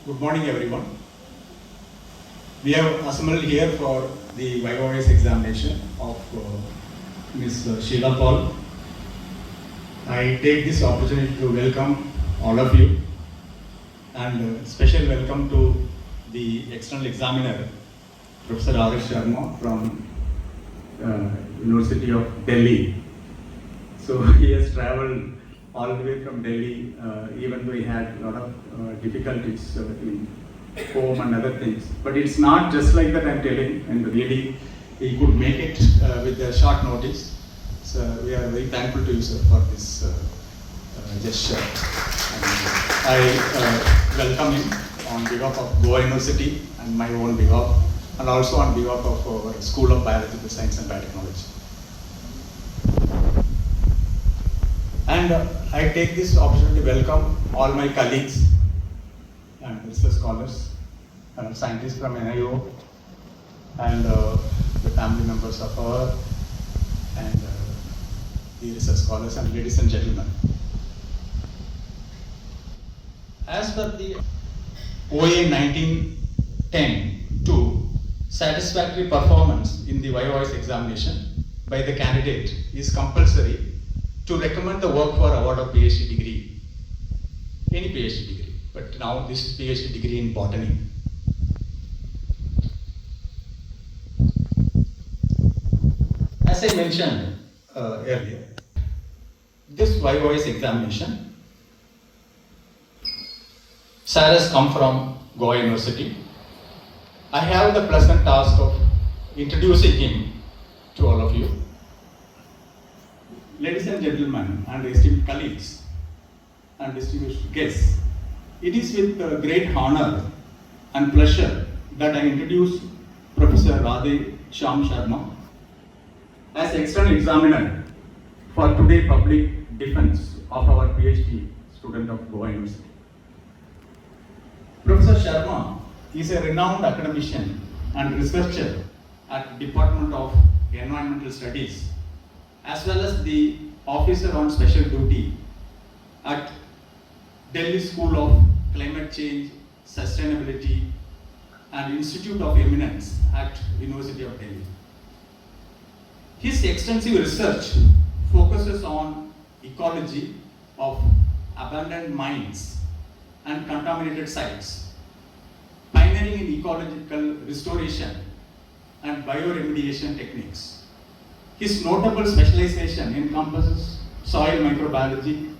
Good morning, everyone. We have assembled here for the YOS examination of Ms. Sheila Paul. I take this opportunity to welcome all of you and special welcome to the external examiner, Professor Adarsh Sharma from University of Delhi. So he has traveled all the way from Delhi, even though he had a lot of difficulties in home and other things. But it's not just like that, I'm telling, and really he could make it with a short notice. So we are very thankful to you, sir, for this gesture. And I welcome him on behalf of Goa University and my own behalf, and also on behalf of our School of Biological Science and Biotechnology. And I take this opportunity to welcome all my colleagues and research scholars and scientists from NIO and the family members of our and the research scholars and ladies and gentlemen. As per the OA 1910-2, satisfactory performance in the YOS examination by the candidate is compulsory to recommend the work for award of PhD degree, any PhD degree, but now this is PhD degree in botany. As I mentioned earlier, this YOS examination, sir has come from Goa University. I have the pleasant task of introducing him to all of you. Ladies and gentlemen, and esteemed colleagues, and distinguished guests, it is with great honor and pleasure that I introduce Professor Radhe Shyam Sharma as external examiner for today public defense of our PhD student of Goa University. Professor Sharma is a renowned academician and researcher at Department of Environmental Studies, as well as the officer on special duty at Delhi School of Climate Change, Sustainability and Institute of Eminence at University of Delhi. His extensive research focuses on ecology of abandoned mines and contaminated sites, pioneering in ecological restoration and bioremediation techniques. His notable specialization encompasses soil microbiology,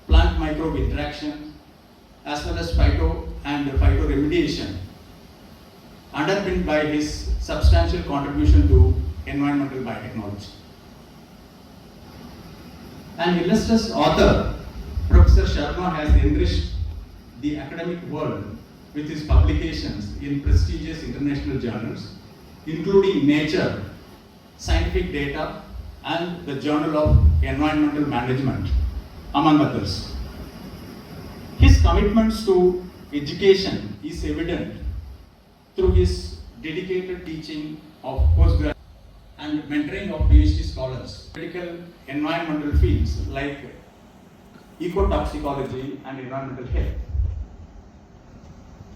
plant microbe interaction, as well as phyto and phytoremediation, underpinned by his substantial contribution to environmental biotechnology. An illustrious author, Professor Sharma has enriched the academic world with his publications in prestigious international journals, including Nature, Scientific Data, and the Journal of Environmental Management, among others. His commitments to education is evident through his dedicated teaching of postgraduate and mentoring of PhD scholars, critical environmental fields like ecotoxicology and environmental health.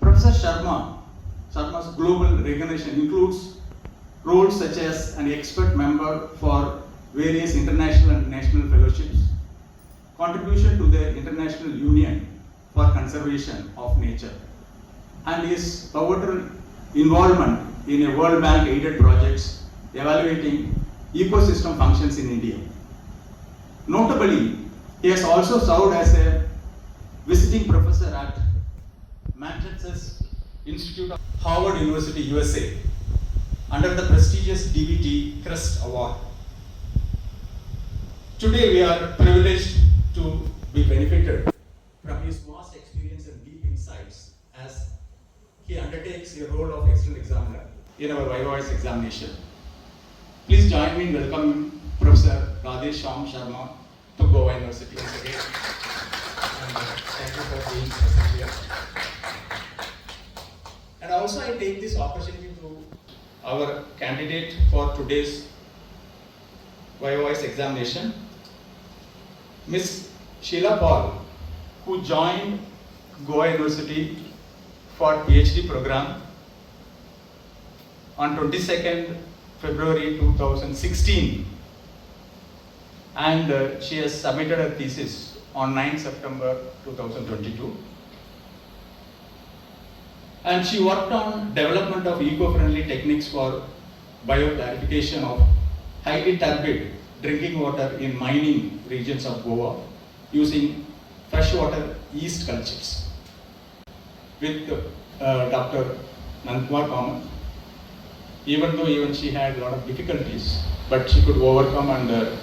Professor Sharma's global recognition includes roles such as an expert member for various international and national fellowships, contribution to the International Union for Conservation of Nature, and his pivotal involvement in a World Bank aided projects evaluating ecosystem functions in India. Notably, he has also served as a visiting professor at Massachusetts Institute of Harvard University, USA, under the prestigious DBT Crest Award. Today we are privileged to be benefited from his vast experience and deep insights as he undertakes the role of external examiner in our YOS examination. Please join me in welcoming Professor Radhe Shyam Sharma to Goa University once again. And thank you for being present here. And also I take this opportunity to our candidate for today's YOS examination, Ms. Sheila Paul, who joined Goa University for PhD program on 22nd February 2016, and she has submitted her thesis on 9 September 2022. And she worked on development of eco-friendly techniques for bioclarification of highly turbid drinking water in mining regions of Goa using freshwater yeast cultures with Dr. Nandakumar Kamat. Even though she had a lot of difficulties, but she could overcome, and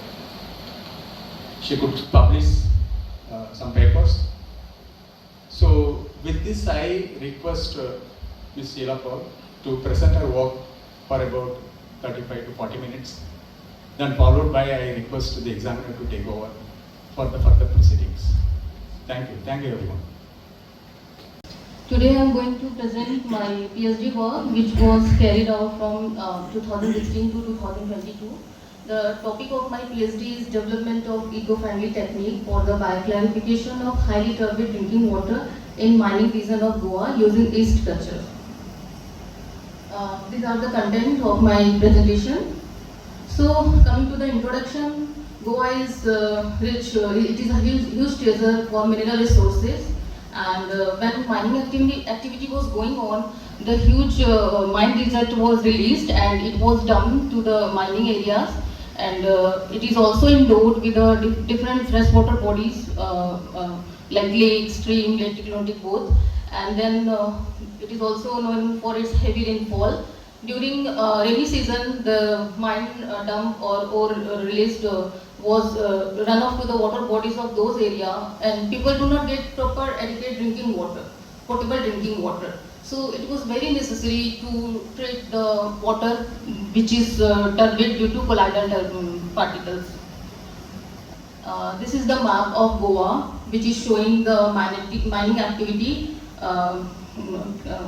she could publish some papers. So with this, I request Ms. Sheila Paul to present her work for about 35 to 40 minutes. Then followed by, I request the examiner to take over for the further proceedings. Thank you. Thank you, everyone. Today I am going to present my PhD work, which was carried out from 2016 to 2022. The topic of my PhD is development of eco-friendly technique for the bioclarification of highly turbid drinking water in mining region of Goa using yeast culture. These are the content of my presentation. So, coming to the introduction, Goa is rich, it is a huge treasure for mineral resources, and when mining activity was going on, the huge mine result was released and it was dumped to the mining areas, and it is also endowed with different freshwater bodies like lake, stream, lake, both, and then it is also known for its heavy rainfall. During rainy season, the mine dump or released was run off to the water bodies of those areas, and people do not get proper adequate drinking water, potable drinking water. So it was very necessary to treat the water which is turbid due to colloidal particles. This is the map of Goa, which is showing the mining activity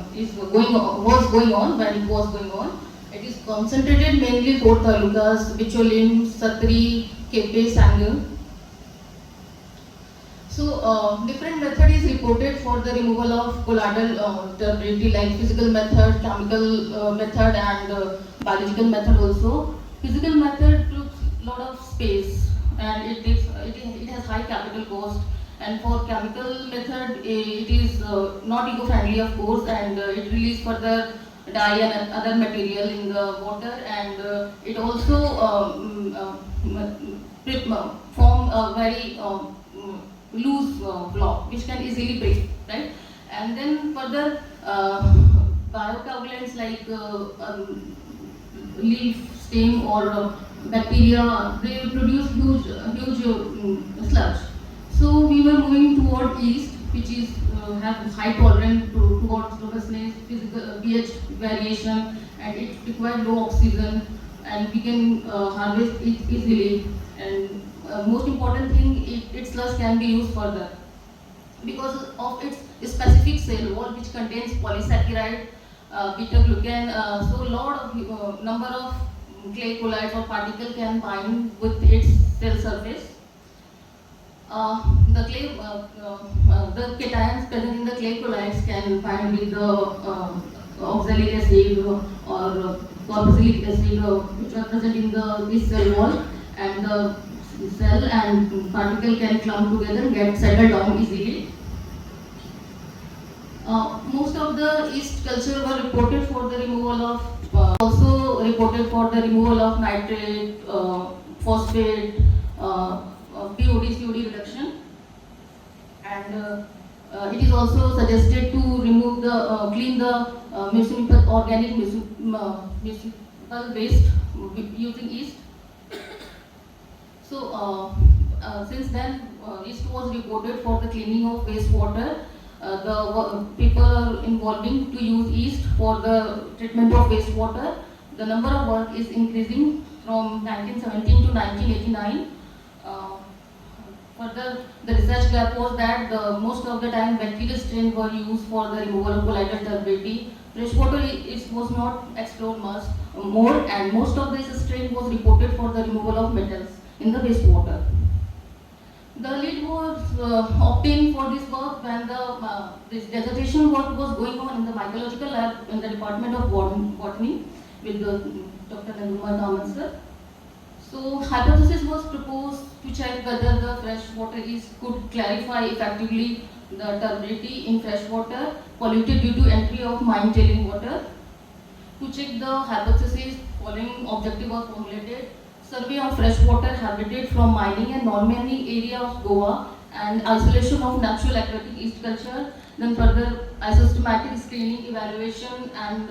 was going on when it was going on. It is concentrated mainly 4 talukas: Bicholim, Satri, Kepe, Sangil. So different method is reported for the removal of colloidal turbidity, like physical method, chemical method, and biological method also. Physical method took lot of space and it has high capital cost. And for chemical method, it is not eco-friendly, of course, and it releases further dye and other material in the water, and it also form a very loose block which can easily break, right? And then further biocoagulants like leaf, stem, or bacteria, they produce huge sludge. So we were moving toward yeast, which is have high tolerance towards robustness, physical pH variation, and it requires low oxygen, and we can harvest it easily. And most important thing, its sludge can be used further because of its specific cell wall, which contains polysaccharide, beta-glucan. So lot of number of clay colloids or particle can bind with its cell surface. The cations present in the clay colloids can bind with the oxalic acid or carboxylic acid, which are present in this cell wall, and the cell and particle can clump together and get settled down easily. Most of the yeast culture were reported for the removal of, also reported for the removal of nitrate, phosphate, POD, COD reduction, and it is also suggested to remove clean the organic municipal waste using yeast. So since then, yeast was reported for the cleaning of wastewater. The people are involving to use yeast for the treatment of wastewater. The number of work is increasing from 1917 to 1989. Further, the research gap was that most of the time bacterial strains were used for the removal of colloidal turbidity. Freshwater was not explored much more, and most of this strain was reported for the removal of metals in the wastewater. The lead was obtained for this work when this dissertation work was going on in the mycological lab in the Department of Botany with Dr. Nandumar Daman sir. So hypothesis was proposed to check whether the freshwater could clarify effectively the turbidity in freshwater polluted due to entry of mine tailing water. To check the hypothesis, following objective was formulated: survey of freshwater habitat from mining and non-mining area of Goa and isolation of natural aquatic yeast culture, then further systematic screening, evaluation and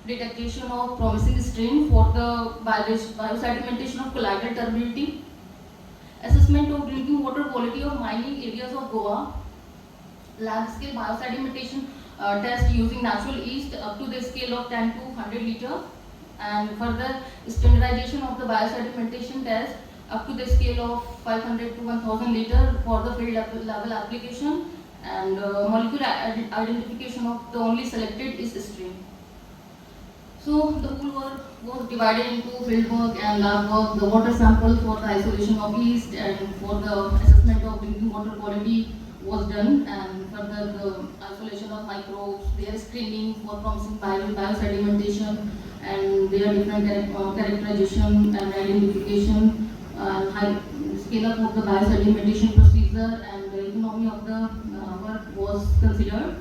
detection of promising strain for the biosedimentation of colloidal turbidity, assessment of drinking water quality of mining areas of Goa, lab scale biosedimentation test using natural yeast up to the scale of 10 to 100 liter, and further standardization of the biosedimentation test up to the scale of 500 to 1000 liter for the field level application, and molecular identification of the only selected yeast strain. So the whole work was divided into field work and lab work. The water sample for the isolation of yeast and for the assessment of drinking water quality was done, and further the isolation of microbes, their screening for promising biosedimentation and their different characterization and identification, scale up of the biosedimentation procedure and the economy of the work was considered.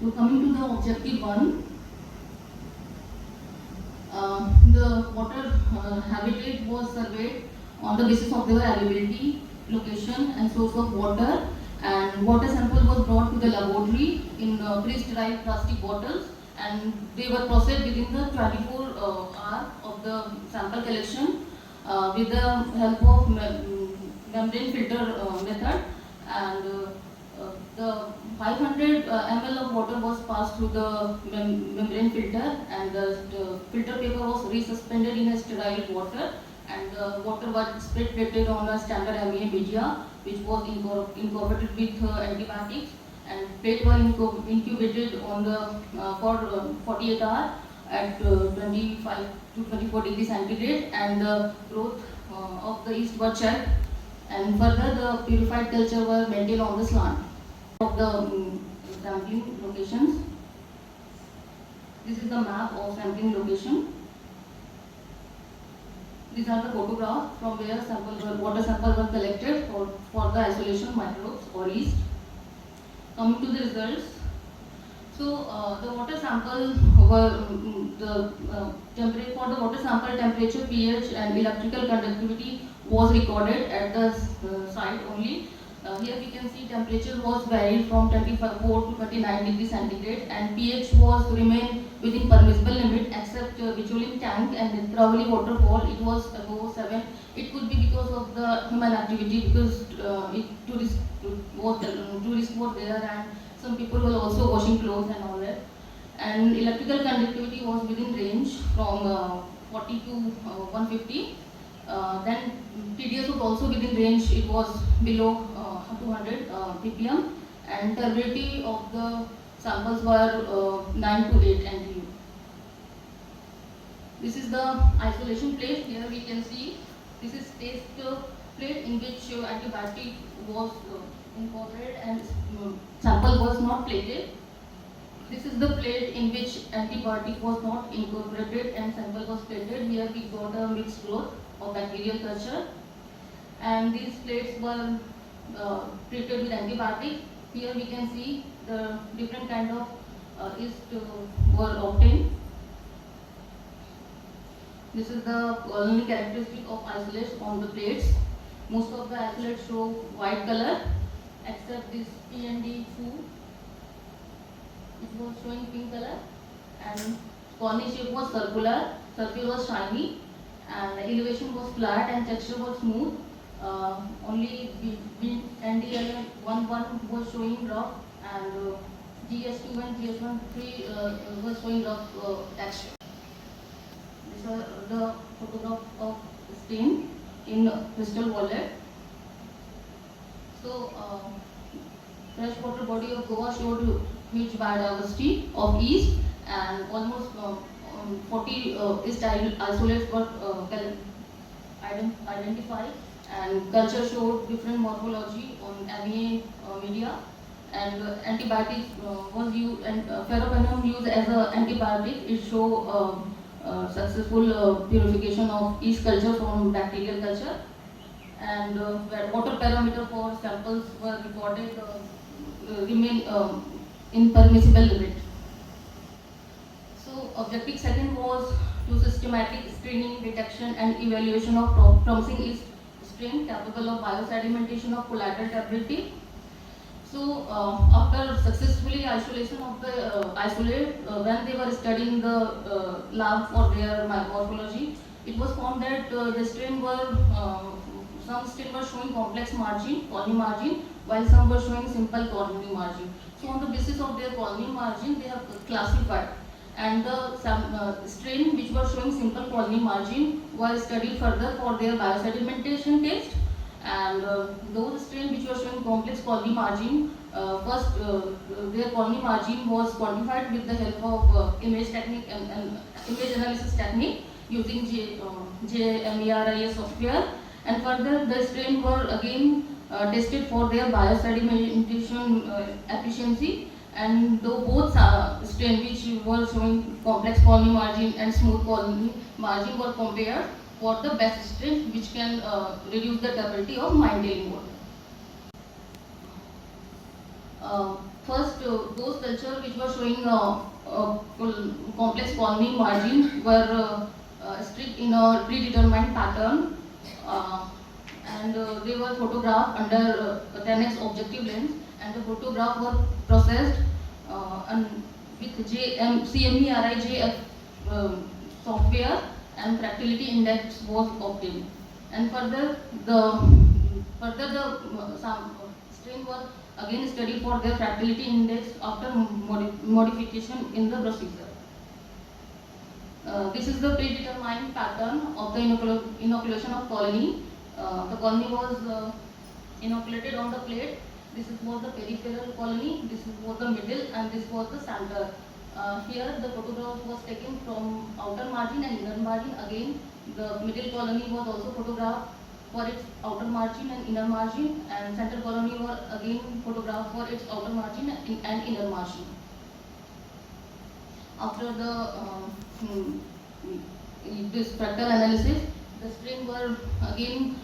So coming to the objective one, the water habitat was surveyed on the basis of their availability, location and source of water, and water sample was brought to the laboratory in pre-sterile plastic bottles, and they were processed within the 24 hours of the sample collection with the help of membrane filter method, and the 500 ml of water was passed through the membrane filter, and the filter paper was resuspended in a sterile water, and the water was spread plated on a standard amine media which was incorporated with antibiotics, and plate were incubated on the for 48 hours at 25 to 24 degrees centigrade, and the growth of the yeast were checked, and further the purified culture were maintained on the slant of the sampling locations. This is the map of sampling location. These are the photographs from where water samples were collected for the isolation microbes or yeast. Coming to the results, so the water sample were temperature for the water sample temperature, pH, and electrical conductivity was recorded at the site only. Here we can see temperature was varied from 24 to 29 degrees centigrade, and pH was remained within permissible limit except Bicholim tank and Kravali waterfall. It was above 7. It could be because of the human activity, because tourists were there and some people were also washing clothes and all that. And electrical conductivity was within range from 40 to 150. Then TDS was also within range, it was below 200 ppm, and turbidity of the samples were 9 to 8 NTU. This is the isolation plate. Here we can see this is test plate in which antibiotic was incorporated and sample was not plated. This is the plate in which antibiotic was not incorporated and sample was plated. Here we got a mixed growth of bacterial culture, and these plates were treated with antibiotic. Here we can see the different kind of yeast were obtained. This is the only characteristic of isolates on the plates. Most of the isolates show white color except this P&D food, which was showing pink color, and cornice shape was circular, surface was shiny, and elevation was flat and texture was smooth. Only NDL11 was showing rough, and GS2 and GS13 was showing rough texture. These are the photograph of stain in crystal wallet. So, freshwater body of Goa showed huge biodiversity of yeast, and almost 40 yeast isolates were identified, And culture showed different morphology on MEA media, and antibiotics was used, and ferropenum used as an antibiotic. It show successful purification of yeast culture from bacterial culture, and where water parameter for samples were recorded remain in permissible limit. So objective second was to systematic screening, detection and evaluation of promising yeast strain capable of biosedimentation of collateral turbidity. So after successfully isolation of the isolate, when they were studying the lab for their morphology, it was found that the strain were some strain were showing complex margin, colony margin, while some were showing simple colony margin. So on the basis of their colony margin, they have classified, and the some strain which were showing simple colony margin were studied further for their biosedimentation test, and those strains which were showing complex colony margin, first their colony margin was quantified with the help of image technique and image analysis technique using JMERIA software, and further the strain were again tested for their biosedimentation efficiency, and though both strain which were showing complex colony margin and smooth colony margin were compared for the best strain which can reduce the turbidity of mine tailing water. First, those culture which were showing complex colony margin were strict in a predetermined pattern, and they were photographed under 10x objective lens, and the photograph were processed and with CMERIJF software, and fractality index was obtained. And further the some strain was again studied for their fractality index after modification in the procedure. This is the predetermined pattern of the inoculation of colony. The colony was inoculated on the plate. This was the peripheral colony, this was the middle, and this was the center. Here the photograph was taken from outer margin and inner margin. Again, the middle colony was also photographed for its outer margin and inner margin, and center colony was again photographed for its outer margin and inner margin. After the this fractal analysis, the strain were again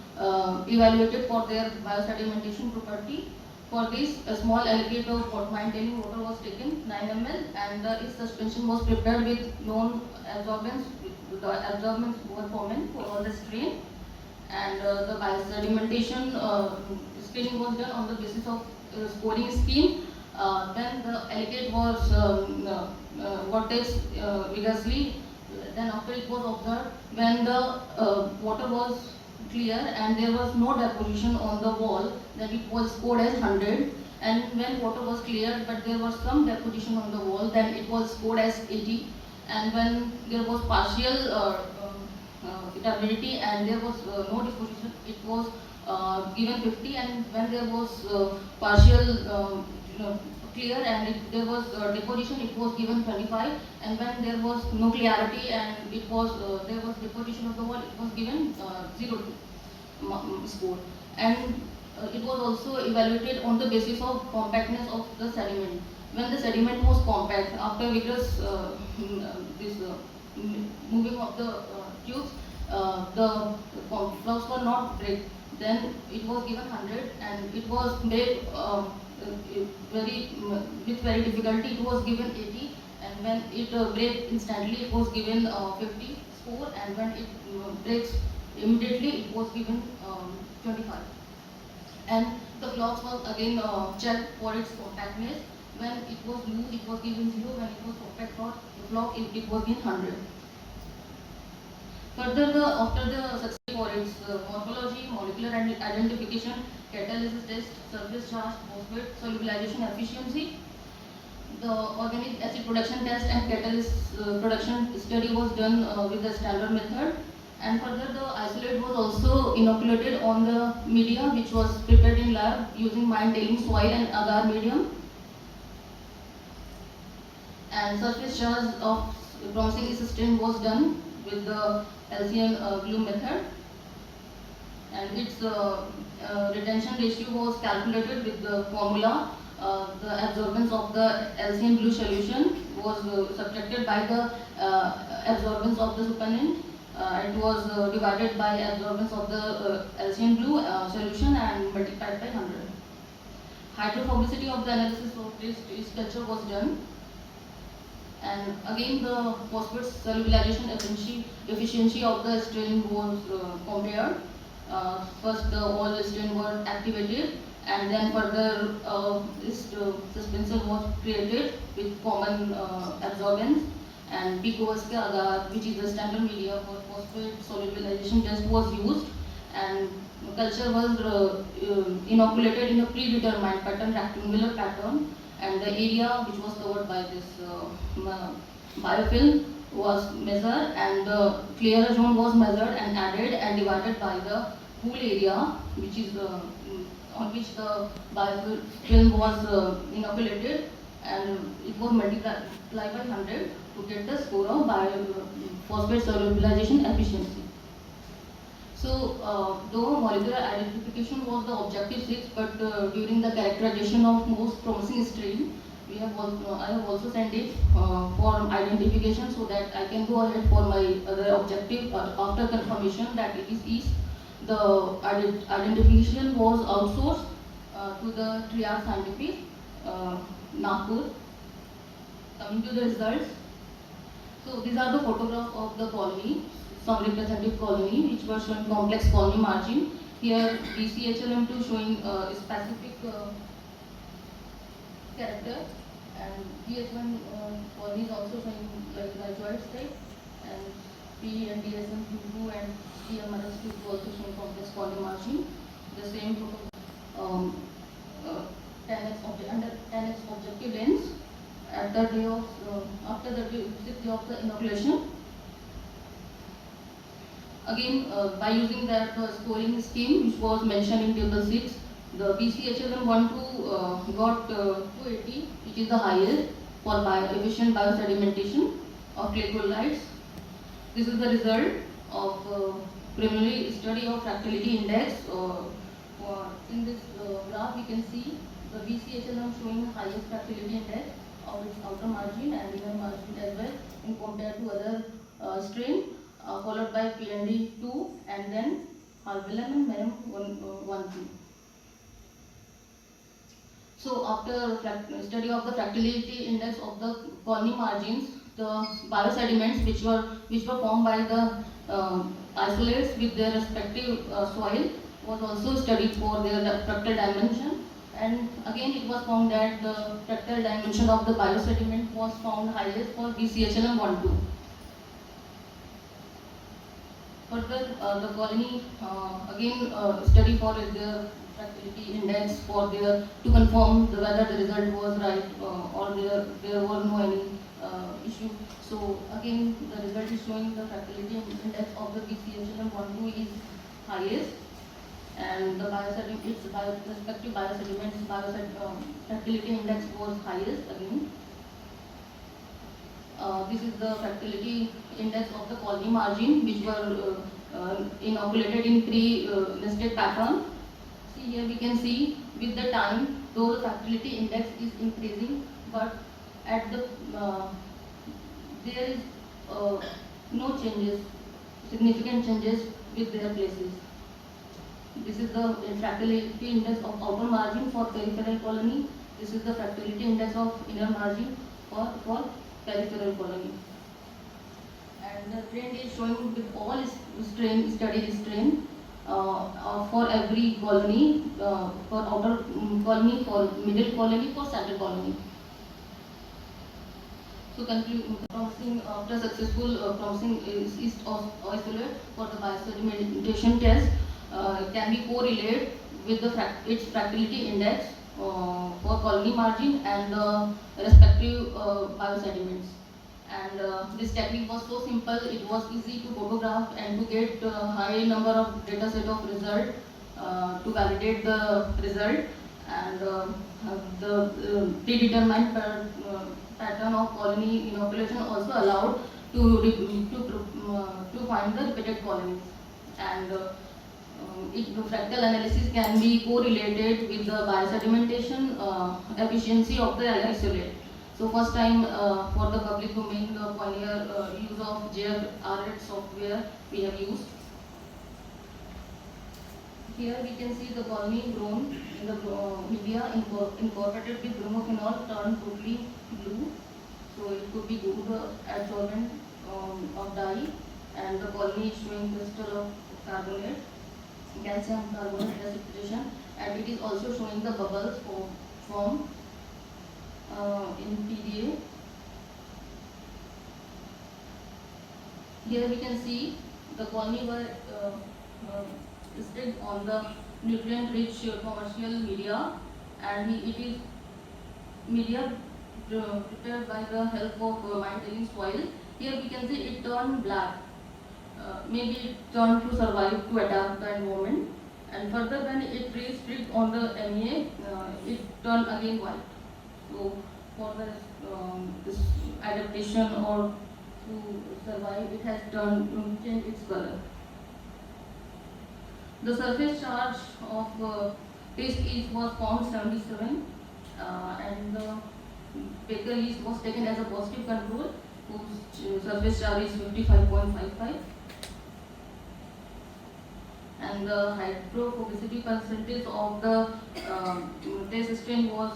evaluated for their biosedimentation property. For this, a small allicate of mine tailing water was taken, 9 ml, and its suspension was prepared with known absorbents. The absorbents were common for all the strain, and the biosedimentation screening was done on the basis of scoring scheme. Then the allicate was vortex vigorously. Then after it was observed, when the water was clear and there was no deposition on the wall, then it was scored as 100. And when water was clear but there was some deposition on the wall, then it was scored as 80. And when there was partial turbidity and there was no deposition, it was given 50. And when there was partial clear and there was deposition, it was given 25. And when there was no clarity and it was there was deposition of the wall, it was given 0 score. And it was also evaluated on the basis of compactness of the sediment. When the sediment was compact, after vigorous moving of the tubes, the flocks were not break. Then it was given 100, and it was made with very difficulty. It was given 80, and when it breaks instantly, it was given 50 score, and when it breaks immediately, it was given 25. And the flocks was again checked for its compactness. When it was loose, it was given 0. When it was compact flock, it was given 100. Further, after the success for its morphology, molecular identification, catalysis test, surface charge, phosphate solubilization efficiency, the organic acid production test and catalyst production study was done with the standard method. And further, the isolate was also inoculated on the media which was prepared in lab using mine tailing soil and agar medium. And surface charge of promising yeast strain was done with the Hessian glue method. and its retention ratio was calculated with the formula. The absorbance of the LCN blue solution was subtracted by the absorbance of the supernatant. It was divided by absorbance of the LCN blue solution and multiplied by 100. Hydrophobicity of the analysis of this culture was done, and again the phosphate solubilization efficiency of the strain was compared. First the all strain were activated, and then further this suspension was created with common absorbance, and PCOS के आधार, which is the standard media for phosphate solubilization test, was used, and culture was inoculated in a predetermined pattern, rectangular pattern, and the area which was covered by this biofilm was measured, and the clear zone was measured and added and divided by the whole area, which is on which the biofilm was inoculated, and it was multiplied by 100 to get the score of phosphate solubilization efficiency. So, though molecular identification was the objective 6, but during the characterization of most promising strain, I have also sent it for identification, so that I can go ahead for my other objective after confirmation that it is East. The identification was outsourced to the Triad Scientific, Nagpur. Coming to the results, so these are the photographs of the colony, some representative colony which were showing complex colony margin. Here BCHLM2 showing specific character, and DH1 colony is also showing like rhizoid type, and P and DSM2 and DMRS2 also showing complex colony margin. The same photo 10x under 10x objective lens at the day of after the 6th day of the inoculation. Again, by using that scoring scheme which was mentioned in table 6, the BCHLM12 got 280, which is the highest for efficient biosedimentation of clay chlorides. This is the result of preliminary study of fractality index. In this graph, we can see the BCHLM showing highest fractality index of its outer margin and inner margin as well, in compared to other strain. Followed by PND2 and then Harvelum and Merum 1, 2. So after study of the fractality index of the colony margins, the biosediments which were formed by the isolates with their respective soil was also studied for their fractal dimension, and again it was found that the fractal dimension of the biosediment was found highest for BCHLM 1, 2. Further, the colony again study for the fractality index for their to confirm whether the result was right or there was no any issue. So again, the result is showing the fractality index of the BCHLM 1, 2 is highest, and the respective biosediments fractality index was highest again. This is the fractality index of the colony margin which were inoculated in pre-nested pattern. See here we can see with the time, though the fractality index is increasing, but at the there is no changes, significant changes with their places. This is the fractality index of outer margin for peripheral colony. This is the fractality index of inner margin for peripheral colony. And the trend is showing with all studied strain for every colony, for outer colony, for middle colony, for center colony. So promising after successful promising yeast isolate for the biosedimentation test can be correlated with the its fractality index for colony margin and the respective biosediments. And this technique was so simple, it was easy to photograph and to get a high number of data set of result to validate the result, and the predetermined pattern of colony inoculation also allowed to find the repeated colonies. And fractal analysis can be correlated with the biosedimentation efficiency of the isolate. So first time for the public domain, the pioneer use of JRRED software we have used. Here we can see the colony grown in the media incorporated with bromophenol turned totally blue. So it could be good adsorbent of dye, and the colony is showing crystal of carbonate, calcium carbonate precipitation, and it is also showing the bubbles form in PDA. Here we can see the colony were listed on the nutrient-rich commercial media, and it is media prepared by the help of mine-telling soil. Here we can see it turned black. Maybe it turned to survive, to adapt the environment. And further, when it reached on the MEA, it turned again white. So for the this adaptation or to survive, it has changed its color. The surface charge of test yeast was found 77, and the Baker yeast was taken as a positive control, whose surface charge is 55.55. And the hydrophobicity percentage of the test strain was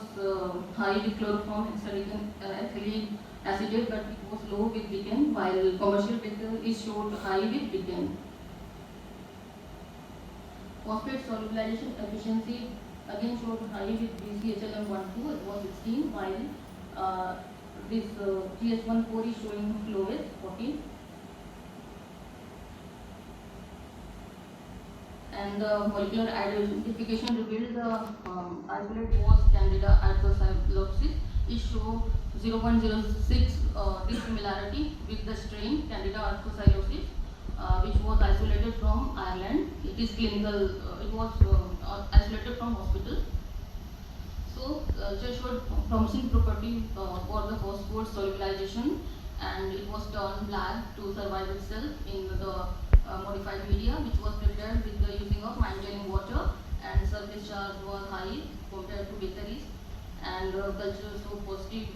high with chloroform ethylene acetate, but it was low with Dicken, while commercial Baker is showed high with Dicken. Phosphate solubilization efficiency again showed high with BCHLM12, it was 16, while this TS14 is showing lowest, 14. And the molecular identification revealed the isolate was Candida arthrosilopsis. It showed 0.06 dissimilarity with the strain Candida arthrosilopsis, which was isolated from Ireland. It is clinical, it was isolated from hospital. So, just showed promising property for the phosphate solubilization, and it was turned black to survive itself in the modified media, which was prepared with the using of mine-telling water, and surface charge was high compared to Baker yeast, and culture showed positive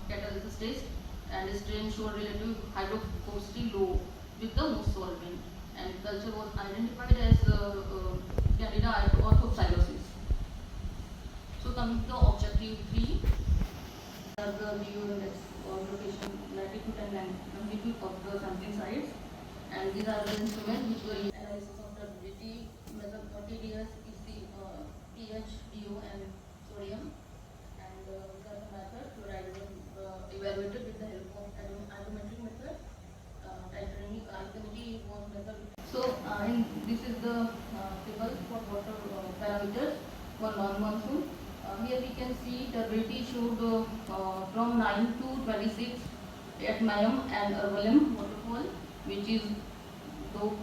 catalysis test, and the strain showed relative hydrophobicity low with the most solvent, and culture was identified as Candida arthrosilopsis. So coming to the objective 3, the geoindex or location, latitude and longitude of the sampling sites, and these are the instruments which were used analysis of turbidity, measure TDS, EC, pH, DO, and sodium, and these are the methods. Fluoride was evaluated with the help of atometric method. Alkalinity was method. So this is the table for water parameters for non-monsoon. Here we can see turbidity showed from 9 to 26 at Mayam and Ervalem waterfall, which is, though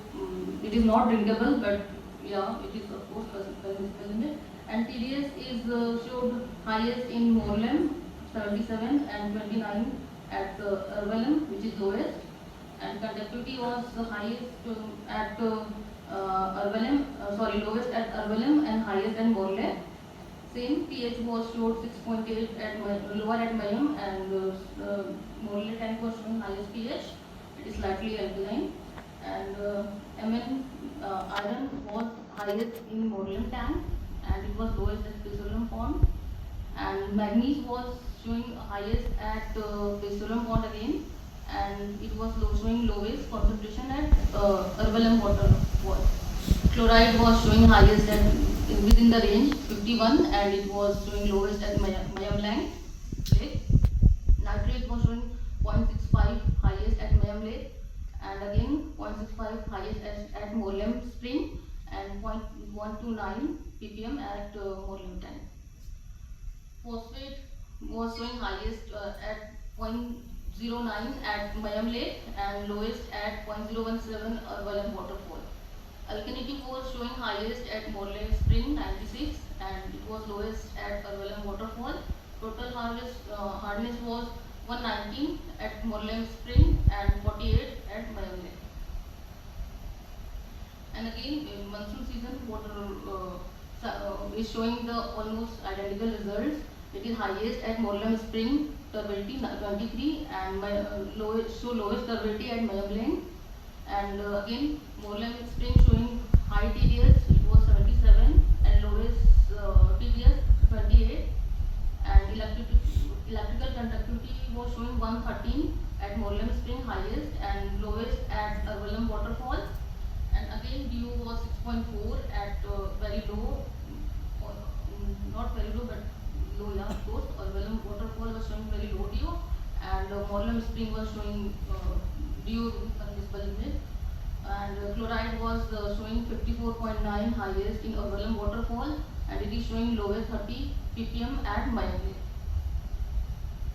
it is not drinkable, but yeah, it is of course permissible limit. And TDS is showed highest in Morlem 77 and 29 at Ervalem, which is lowest. And conductivity was the highest at Ervalem, lowest at Ervalem and highest at Morlem. Same pH was showed 6.8 at lower at Mayam, and Morley tank was showing highest pH. It is slightly alkaline, and Mn iron was highest in Morley tank, and it was lowest at Petroleum pond. And manganese was showing highest at Petroleum pond again, and it was showing lowest concentration at Ervalem waterfall. Chloride was showing highest at within the range 51, and it was showing lowest at Mayam Lake. Nitrate was showing 0.65 highest at Mayam Lake, and again 0.65 highest at Morlem Spring, and 0.129 ppm at Morlem tank. Phosphate was showing highest at 0.09 at Mayam Lake, and lowest at 0.017 Ervalem waterfall. Alkalinity was showing highest at Morley Spring 96, and it was lowest at Ervalem waterfall. Total hardness was 119 at Morley Spring and 48 at Mayam Lake. And again, in monsoon season, water is showing the almost identical results. It is highest at Morlam Spring, turbidity 23, and lowest turbidity at Mayam Lane. And again, Morlam Spring showing high TDS, it was 77, and lowest TDS 28. And electrical conductivity was showing 113 at Morlam Spring highest, and lowest at Urvalam Waterfall. And again, DU was 6.4 at very low, or not very low, but low, yeah, of course. Urvalam Waterfall was showing very low DU, and Morlam Spring was showing DU permissible limit. And chloride was showing 54.9 highest in Urvalam Waterfall, and it is showing lowest 30 ppm at Mayam.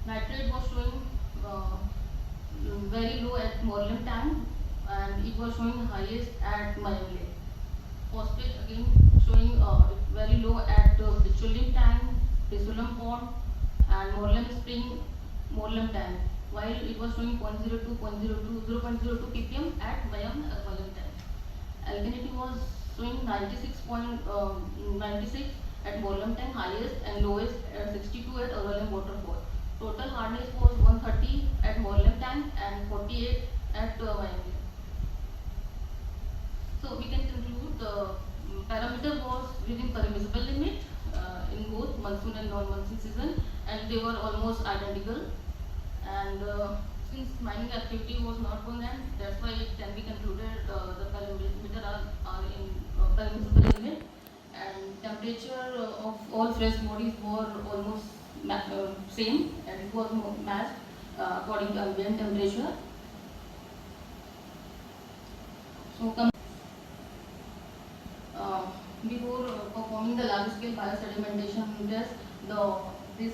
Nitrate was showing very low at Morlam Tank, and it was showing highest at Mayam. Phosphate again showing very low at Bicholim Tank, Bicholim Pond, and Morlam Spring, Morlam Tank, while it was showing 0.02 ppm at Mayam Tank. Alkalinity was showing 96 at Morlam Tank highest, and lowest at 62 at Urvalam Waterfall. Total hardness was 130 at Morlam Tank and 48 at Mayam. So we can conclude the parameter was within permissible limit in both monsoon and non-monsoon season, and they were almost identical. And since mining activity was not going on, that's why it can be concluded the parameter are in permissible limit. And temperature of all fresh bodies were almost same, and it was matched according to ambient temperature. So before performing the large-scale biosedimentation test, this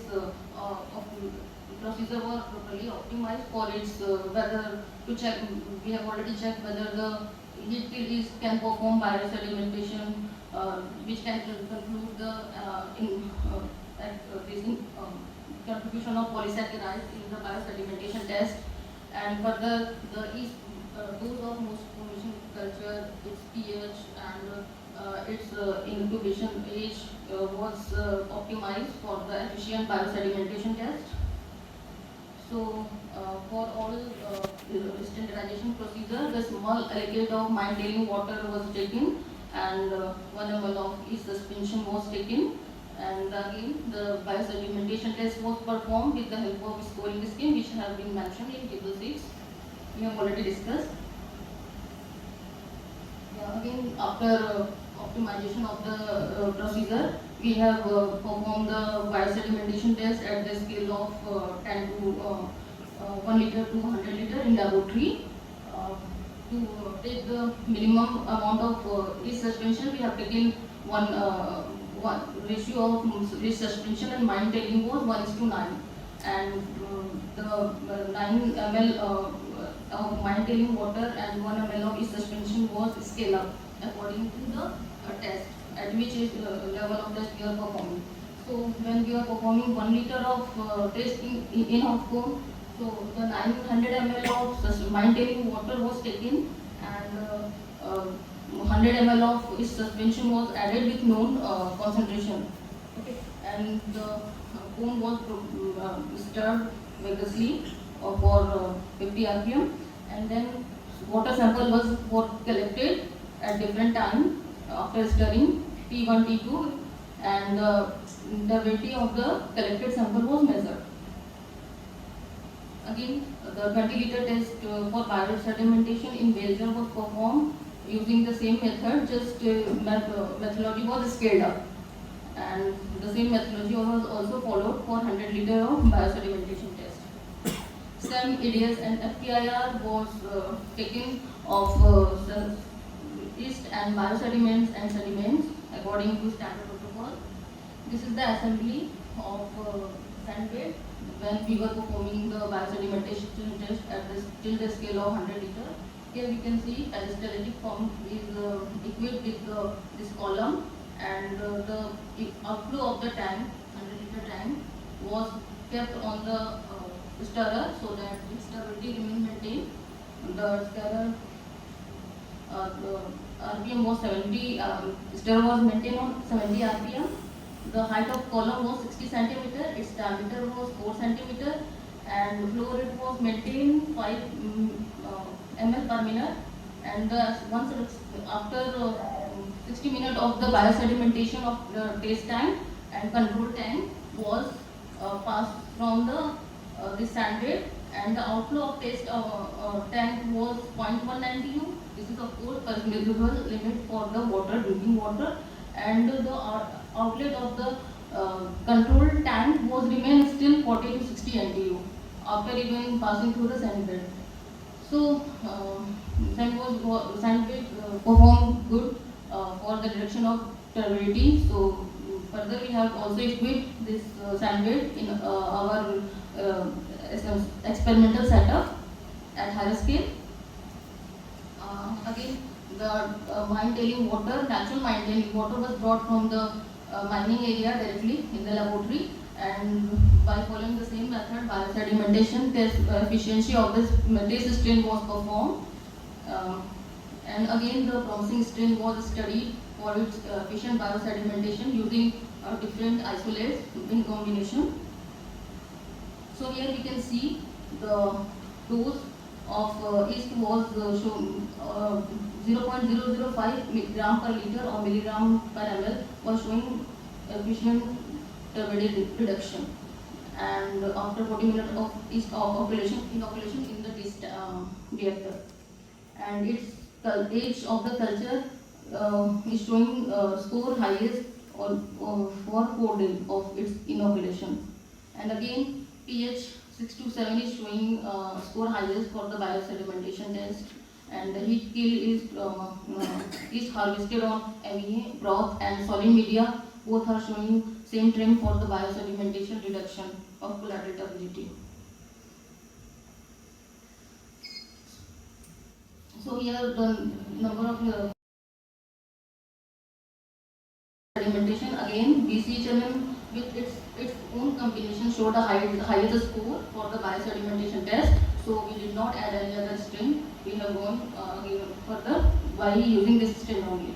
procedure was properly optimized for its whether to check. We have already checked whether the heat kiln can perform biosedimentation, which can conclude the contribution of polysaccharides in the biosedimentation test. And further, the dose of most formation culture, its pH, and its incubation age was optimized for the efficient biosedimentation test. So, for all standardization procedure, the small allocator of mine tailing water was taken, and 1 ml of each suspension was taken. And again, the biosedimentation test was performed with the help of scoring scheme, which have been mentioned in table 6. We have already discussed. Again, after optimization of the procedure, we have performed the biosedimentation test at the scale of 10 to 1 liter to 100 liter in laboratory. To take the minimum amount of each suspension, we have taken one ratio of each suspension, and mine tailing was 1:9, and the 9 ml of mine tailing water and 1 ml of each suspension was scaled up according to the test at which level of test we are performing. So when we are performing 1 liter of test in hot cone, so the 900 ml of mine tailing water was taken, and 100 ml of its suspension was added with known concentration. Okay, and the cone was stirred vigorously for 50 rpm, and then water sample was collected at different time after stirring T1, T2, and the density of the collected sample was measured. Again, the 20 liter test for biosedimentation in Belgium was performed using the same method, just methodology was scaled up, and the same methodology was also followed for 100 liter of biosedimentation test. STEM, EDS and FTIR was taken of yeast and biosediments and sediments according to standard protocol. This is the assembly of sand bed when we were performing the biosedimentation test at till the scale of 100 liter. Here we can see peristaltic form is equipped with this column, and the outflow of the tank, 100 liter tank, was kept on the stirrer so that its stability remains maintained. The stirrer RPM was 70, stir was maintained on 70 RPM. The height of column was 60 centimeter, its diameter was 4 centimeter, and flow rate was maintained 5 ml per minute. And once after 60 minutes of the biosedimentation of the test tank and control tank was passed from the sand bed, and the outflow of test tank was 0.19 TU. This is of course permissible limit for the water, drinking water, and the outlet of the control tank was remain still 40 to 60 NTU after even passing through the sand bed. So sand bed performed good for the reduction of turbidity. So further we have also equipped this sand bed in our experimental setup at higher scale. Again, the mine tailing water, natural mine tailing water was brought from the mining area directly in the laboratory, and by following the same method, biosedimentation test efficiency of this test strain was performed. And again, the promising strain was studied for its efficient biosedimentation using different isolates in combination. So here we can see the dose of yeast was shown 0.005 gram per liter or milligram per ml was showing efficient turbidity reduction. And after 40 minutes of yeast inoculation in the test reactor, and its age of the culture is showing score highest for 4 days of its inoculation. And again, pH 6 to 7 is showing score highest for the biosedimentation test, and the heat kill is harvested on MEA, broth and solid media. Both are showing same trend for the biosedimentation reduction of collateral turbidity. So here the number of sedimentation, again BCHMM with its own combination showed a highest score for the biosedimentation test. So we did not add any other strain. We have gone further by using this strain only.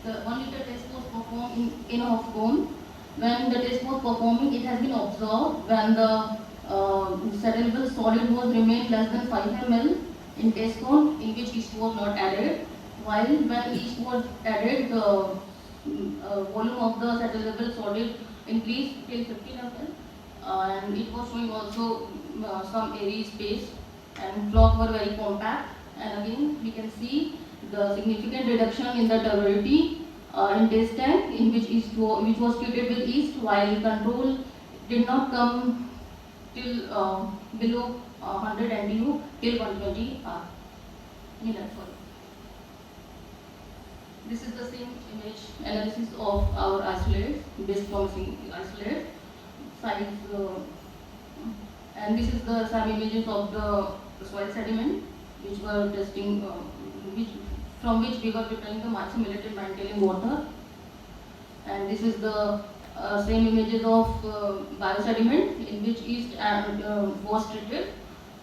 The 1 liter test was performed in a cone. When the test was performing, it has been observed when the soluble solid was remained less than 5 ml in test cone in which yeast was not added, while when yeast was added, the volume of the soluble solid increased till 15 ml, and it was showing also some airy space, and flock were very compact. And again we can see the significant reduction in the turbidity in test tank in which which was treated with yeast, while control did not come till below 100 NTU till 120 minutes. This is the same image analysis of our isolates, base promising isolates, size, and this is the some images of the soil sediment which were testing, from which we were preparing the maximum mine tailing water. And this is the same images of biosediment in which yeast was treated.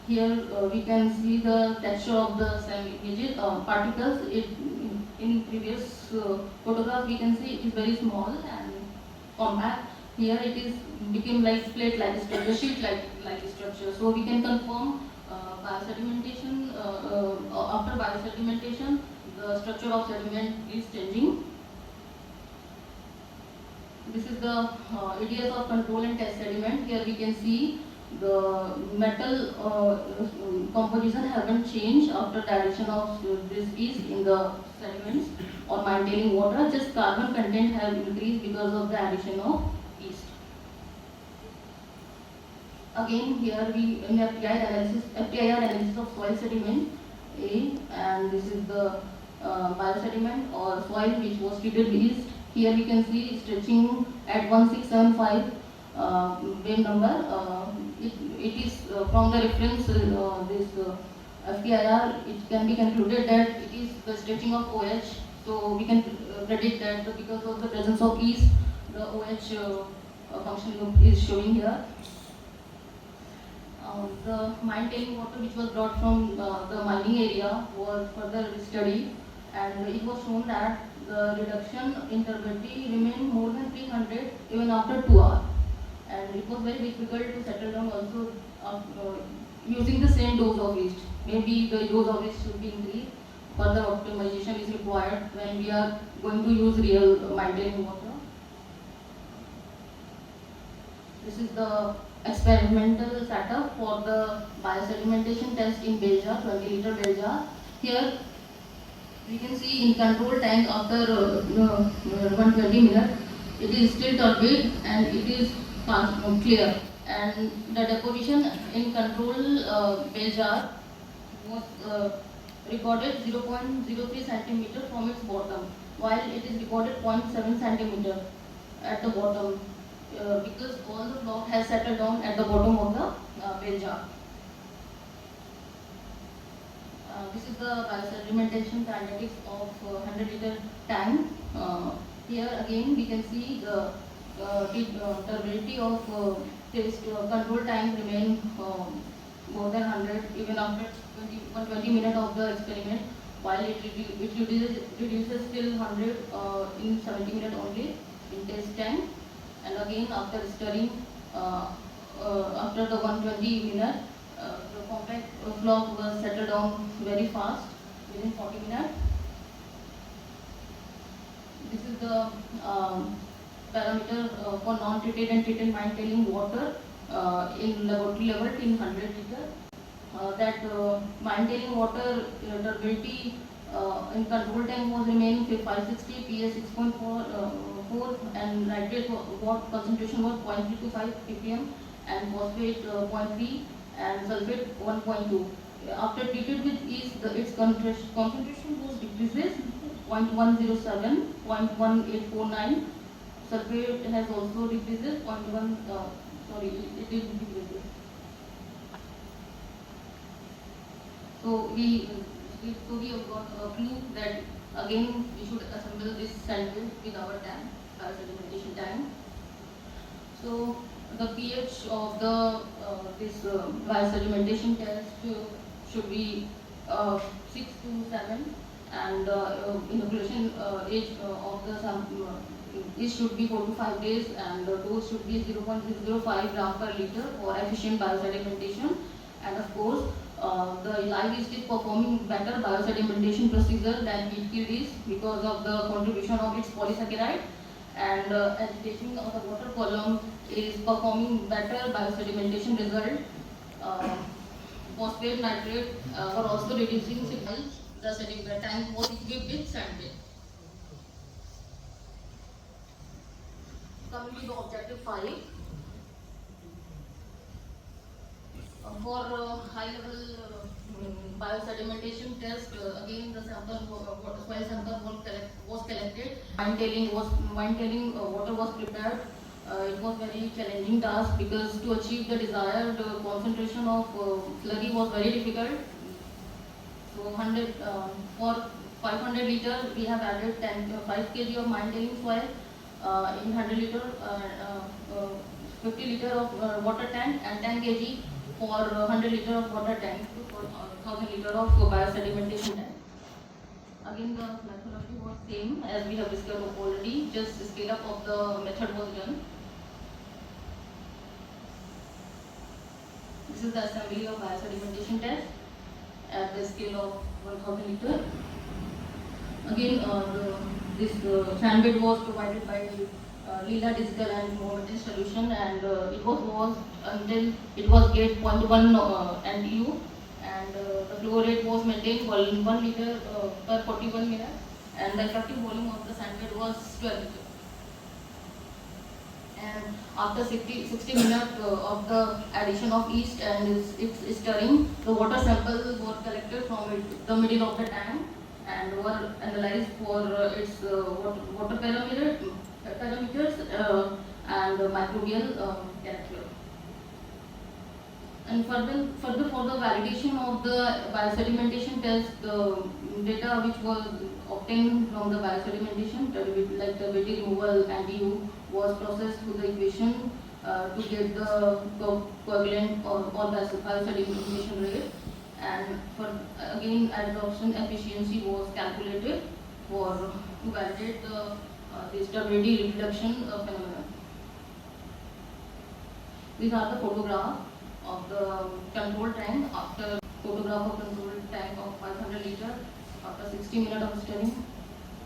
Here we can see the texture of the same images particles. In previous photograph we can see it is very small and compact. Here it is became like plate-like structure, sheet-like structure. So we can confirm biosedimentation. After biosedimentation, the structure of sediment is changing. This is the areas of control and test sediment. Here we can see the metal composition haven't changed after the addition of this yeast in the sediments or mine tailing water. Just carbon content have increased because of the addition of yeast. Again, here we in FTIR analysis of soil sediment A, and this is the biosediment or soil which was treated with yeast. Here we can see stretching at 1675 Bain number. It is from the reference this FTIR. It can be concluded that it is the stretching of OH. So we can predict that because of the presence of yeast, the OH function loop is showing here. The mine tailing water which was brought from the mining area was further studied, and it was shown that the reduction in turbidity remained more than 300 even after 2 hours. And it was very difficult to settle down also using the same dose of yeast. Maybe the dose of yeast should be increased. Further optimization is required when we are going to use real mine tailing water. This is the experimental setup for the biosedimentation test in bell jar, 20 liter bell jar. Here we can see in control tank after 120 minutes, it is still turbid and it is clear. And the deposition in control bell jar was recorded 0.03 centimeter from its bottom, while it is recorded 0.7 centimeter at the bottom. Because all the block has settled down at the bottom of the bell jar. This is the biosedimentation kinetics of 100 liter tank. Here again we can see the turbidity of this control tank remain more than 100 even after 120 minutes of the experiment, while it reduces till 100 in 70 minutes only in test tank. And again after stirring after the 120 minutes, the compact flock was settled down very fast within 40 minutes. This is the parameter for non-treated and treated mine tailing water in laboratory level in 100 liter. That mine tailing water turbidity in control tank was remaining 560, pH 6.4 and nitrate water concentration was 0.325 ppm and phosphate 0.3 and sulfate 1.2. After treated with yeast, its concentration was decreases 0.107, 0.1849. Sulfate has also decreases 0.1. It is decreases. So we have got a clue that again we should assemble this sandwich with our tank, biosedimentation tank. So the pH of the this biosedimentation test should be 6 to 7, and inoculation age of the sample it should be 4 to 5 days, and the dose should be 0.005 gram per liter for efficient biosedimentation. And of course, the live yeast is performing better biosedimentation procedure than wheat killed yeast because of the contribution of its polysaccharide, and agitation of the water column is performing better biosedimentation result. Phosphate, nitrate are also reducing signals. The sediment tank was equipped with sandbed. Coming to the objective 5. For high level biosedimentation test, again the soil sample was collected. Mine tailing water was prepared. It was very challenging task because to achieve the desired concentration of slurry was very difficult. So for 500 liter we have added 5 kg of mine tailing soil in 100 liter, 50 liter of water tank, and 10 kg for 100 liter of water tank for 1000 liter of biosedimentation tank. Again the methodology was same as we have discussed already, just scale up of the method was done. This is the assembly of biosedimentation test at the scale of 1000 liter. Again this sandbed was provided by Leela Digital and Momental Solution, and it was washed until it was gauge 0.1 NTU, and the flow rate was maintained 1 liter per 41 minutes, and the effective volume of the sandbed was 12 liters. And after 60 minutes of the addition of yeast and its stirring, the water samples were collected from the middle of the tank and were analyzed for its water parameters and microbial character. And further for the validation of the biosedimentation test, the data which was obtained from the biosedimentation, like turbidity removal and NTU, was processed through the equation to get the covalent or biosedimentation rate. And for again adsorption efficiency was calculated for to validate the stability reduction phenomenon. These are the photographs of the control tank after photograph of control tank of 500 liter after 60 minutes of stirring.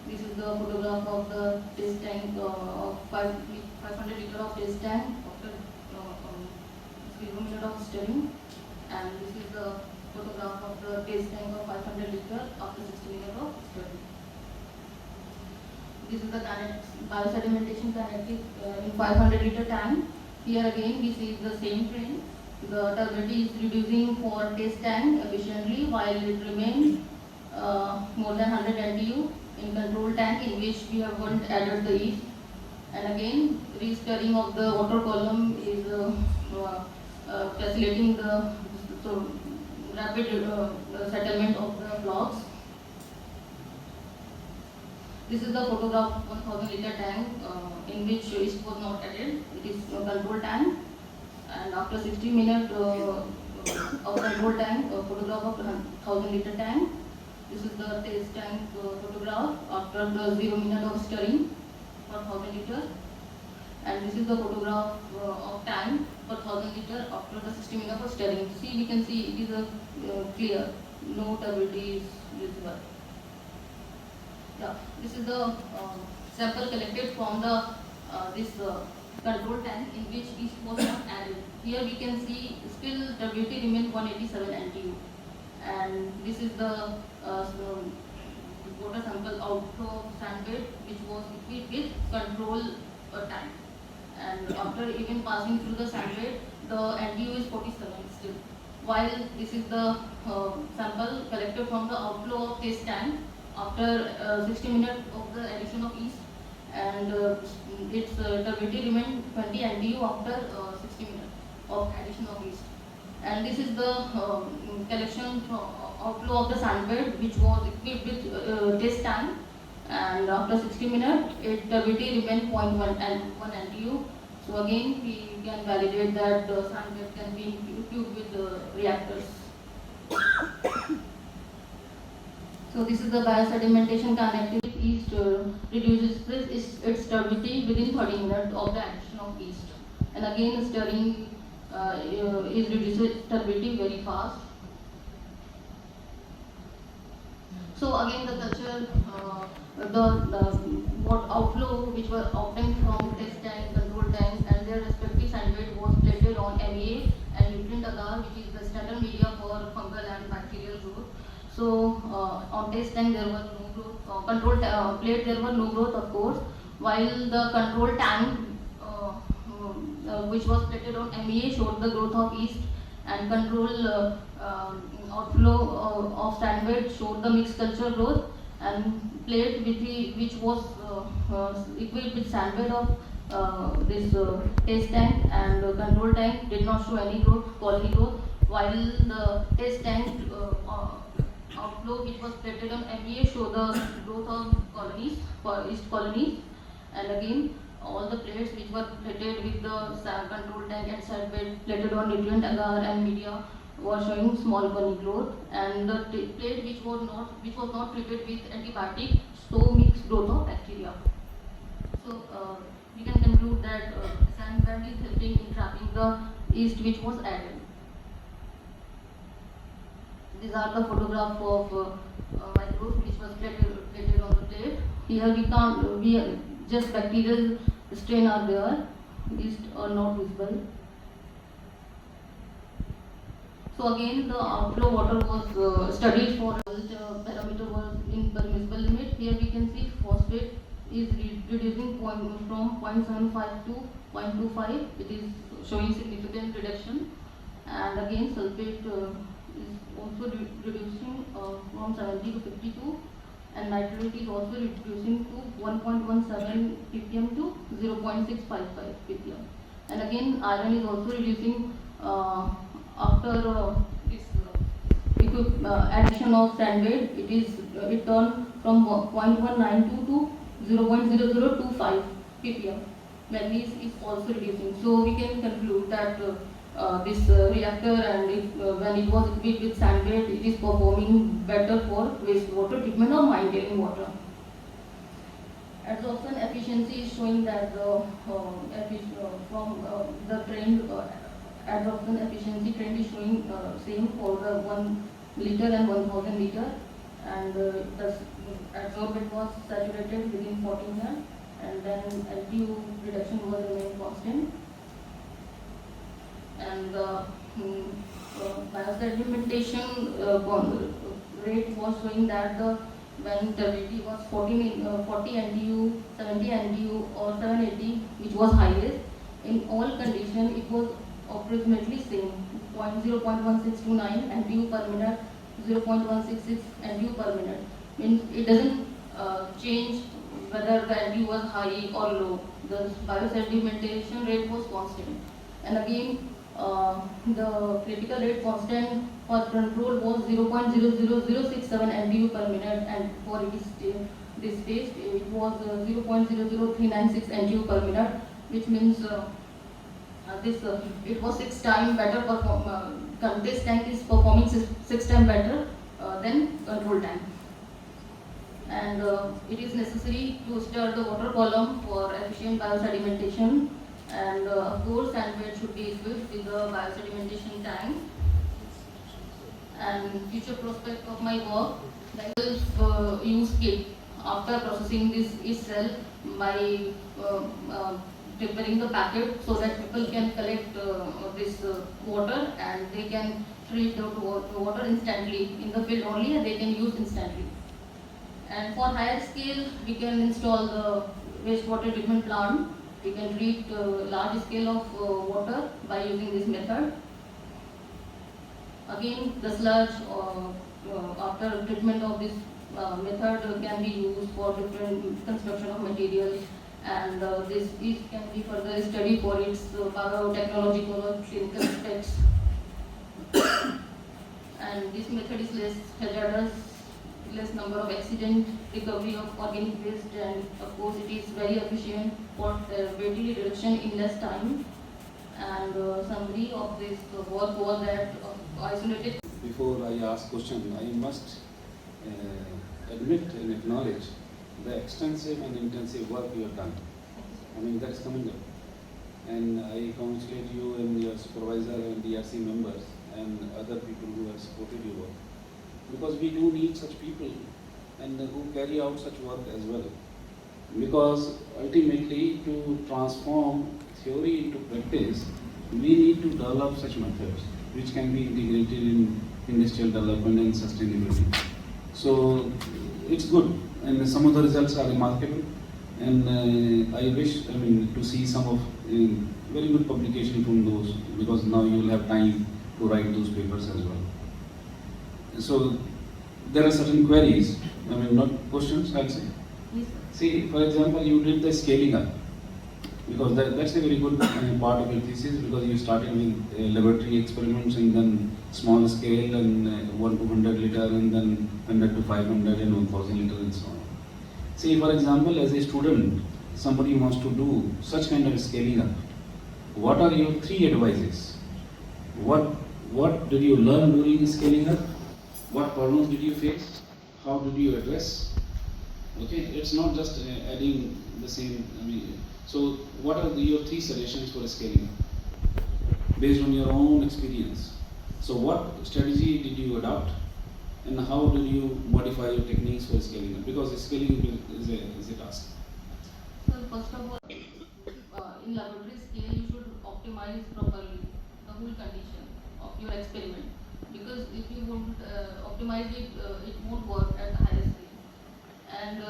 This is the photograph of the test tank of 500 liter of test tank after 0 minutes of stirring, and this is the photograph of the test tank of 500 liter after 60 minutes of stirring. This is the biosedimentation kinetic in 500 liter tank. Here again we see the same trend. The turbidity is reducing for test tank efficiently while it remains more than 100 NTU in control tank in which we haven't added the yeast. And again restirring of the water column is facilitating the rapid settlement of the blocks. This is the photograph of 1000 liter tank in which yeast was not added. It is a control tank, and after 60 minutes of control tank, photograph of 1000 liter tank. This is the test tank photograph after the 0 minute of stirring for 1000 liter, and this is the photograph of tank for 1000 liter after the 60 minutes of stirring. See, we can see it is a clear, no turbidity is visible. Yeah, this is the sample collected from the this control tank in which yeast was not added. Here we can see still turbidity remains 187 NTU, and this is the water sample outflow sand bed which was equipped with control tank, and after even passing through the sand bed, the NTU is 47 still. While this is the sample collected from the outflow of test tank after 60 minutes of the addition of yeast, and its turbidity remained 20 NTU after 60 minutes of addition of yeast. And this is the collection from outflow of the sand bed which was equipped with test tank, and after 60 minutes its turbidity remained 0.1 and 1 NTU. So again we can validate that the sand bed can be equipped with reactors. So this is the biosedimentation connective yeast reduces its turbidity within 30 minutes of the addition of yeast. And again stirring is reduces turbidity very fast. So again the culture, what outflow which were obtained from test tank, control tank, and their respective sand bed was plated on MEA and nutrient agar, which is the standard media for fungal and bacterial growth. So on test tank there was no growth, control plate there was no growth of course, while the control tank which was plated on MEA showed the growth of yeast, and control outflow of sand bed showed the mixed culture growth, and plate which was equipped with sand bed of this test tank and control tank did not show any growth, colony growth, while the test tank outflow which was plated on MEA showed the growth of colonies, yeast colonies. And again all the plates which were plated with the control tank and sand bed plated on nutrient agar and media were showing small colony growth, and the plate which was not treated with antibiotic show mixed growth of bacteria. So we can conclude that sand bed is helping in trapping the yeast which was added. These are the photograph of microbes which was plated on the plate. Here just bacterial strain are there, yeast are not visible. So again the outflow water was studied for parameter was in permissible limit. Here we can see phosphate is reducing from 0.75 to 0.25. It is showing significant reduction, and again sulfate is also reducing from 70 to 52, and nitrate is also reducing to 1.17 ppm to 0.655 ppm. And again iron is also reducing after this addition of sand bed. It turned from 0.192 to 0.0025 ppm. manganese is also reducing. So we can conclude that this reactor, and when it was equipped with sand bed, it is performing better for wastewater treatment or maintaining water. Absorption efficiency is showing that from the trend, absorption efficiency trend is showing same for the 1 liter and 1000 liter, and the adsorbent was saturated within 14 minutes, and then LTU reduction was remained constant, and biosedimentation rate was showing that when turbidity was 40 NDU, 70 NDU or 780, which was highest, in all conditions it was approximately same, 0.1629 NDU per minute, 0.166 NDU per minute. Means it doesn't change whether the NDU was high or low. The biosedimentation rate was constant. And again, the critical rate constant for control was 0.00067 NDU per minute, and for this stage it was 0.00396 NDU per minute, which means it was 6 times better this tank is performing 6 times better than control tank. And it is necessary to stir the water column for efficient biosedimentation, and of course sand bed should be equipped with the biosedimentation tank. And future prospect of my work, the self-use kit after processing this is cell by preparing the packet so that people can collect this water, and they can treat the water instantly in the field only, and they can use instantly. And for higher scale, we can install the wastewater treatment plant. We can treat large scale of water by using this method. Again, the sludge after treatment of this method can be used for different construction of materials, and this can be further studied for its biotechnological or clinical aspects. And this method is less hazardous, less number of accident, recovery of organic waste, and of course it is very efficient for readily reduction in less time. And summary of this work was that isolated. Before I ask question, I must admit and acknowledge the extensive and intensive work you have done. I mean, that is commendable. And I congratulate you and your supervisor and DRC members and other people who have supported your work. Because we do need such people and who carry out such work as well. Because ultimately, to transform theory into practice, we need to develop such methods which can be integrated in industrial development and sustainability. So it's good, and some of the results are remarkable. And I wish, to see some of very good publication from those, because now you will have time to write those papers as well. So there are certain queries, not questions, I'll say. Yes, See, for example, you did the scaling up, because that's a very good part of your thesis, because you started with laboratory experiments and then small scale and 1 to 100 liter and then 100 to 500 and 1000 liter and so on. See, for example, as a student, somebody wants to do such kind of scaling up. What are your 3 advices? What did you learn during scaling up? What problems did you face? How did you address? Okay, it's not just adding the same. So what are your 3 suggestions for scaling up based on your own experience? So what strategy did you adopt, and how did you modify your techniques for scaling up? Because scaling is a task. so first of all, in laboratory scale, you should optimize properly the whole condition of your experiment, because if you won't optimize it, it won't work at higher scale. And